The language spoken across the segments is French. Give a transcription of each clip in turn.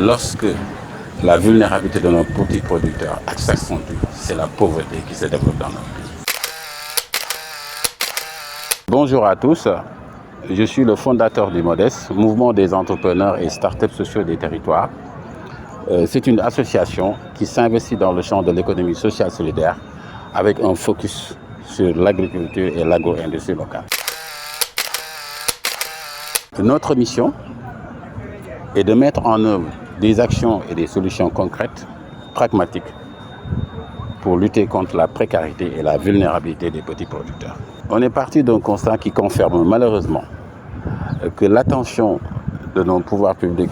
lorsque la vulnérabilité de nos petits producteurs s'accentue, c'est la pauvreté qui se développe dans notre pays. Bonjour à tous, je suis le fondateur du MODES, Mouvement des entrepreneurs et start-up sociaux des territoires. C'est une association qui s'investit dans le champ de l'économie sociale solidaire avec un focus sur l'agriculture et l'agro-industrie locale. Notre mission est de mettre en œuvre des actions et des solutions concrètes, pragmatiques, pour lutter contre la précarité et la vulnérabilité des petits producteurs. On est parti d'un constat qui confirme malheureusement que l'attention de nos pouvoirs publics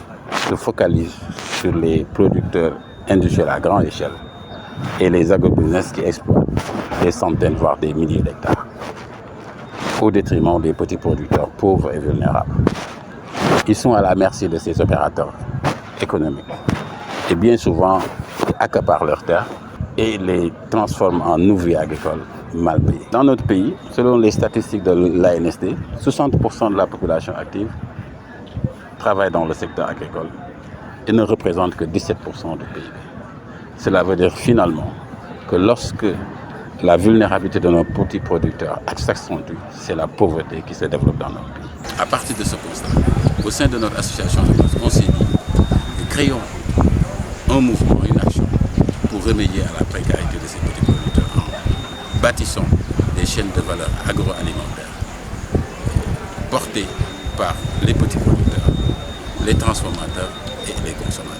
se focalise sur les producteurs industriels à grande échelle et les agrobusiness qui exploitent des centaines, voire des milliers d'hectares, au détriment des petits producteurs pauvres et vulnérables. Ils sont à la merci de ces opérateurs économiques et bien souvent accaparent leurs terres et les transforment en ouvriers agricoles mal payés. Dans notre pays, selon les statistiques de l'ANSD, 60% de la population active travaille dans le secteur agricole et ne représente que 17% du PIB. Cela veut dire finalement que lorsque la vulnérabilité de nos petits producteurs s'accentue, c'est la pauvreté qui se développe dans notre pays. À partir de ce constat, au sein de notre association, on s'est dit, créons un mouvement, une action pour remédier à la précarité de ces petits producteurs en bâtissant des chaînes de valeur agroalimentaires portées par les petits producteurs, les transformateurs et les consommateurs.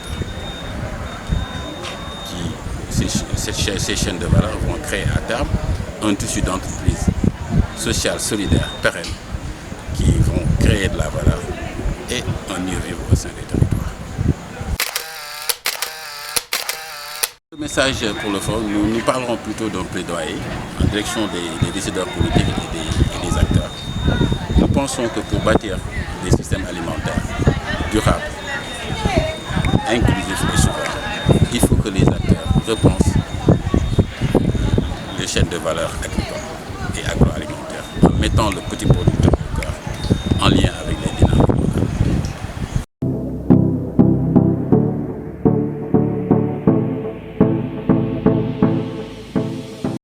Ces chaînes de valeur vont créer à terme un tissu d'entreprise sociale, solidaire, pérenne, qui vont créer de la valeur et un mieux vivre au sein des territoires. Le message pour le forum, nous parlerons plutôt d'un plaidoyer en direction des décideurs politiques et des acteurs. Nous pensons que pour bâtir des systèmes alimentaires durables, inclusifs et souverains, il faut que les acteurs repensent les chaînes de valeur agricoles et agroalimentaires en mettant le petit producteur au cœur en lien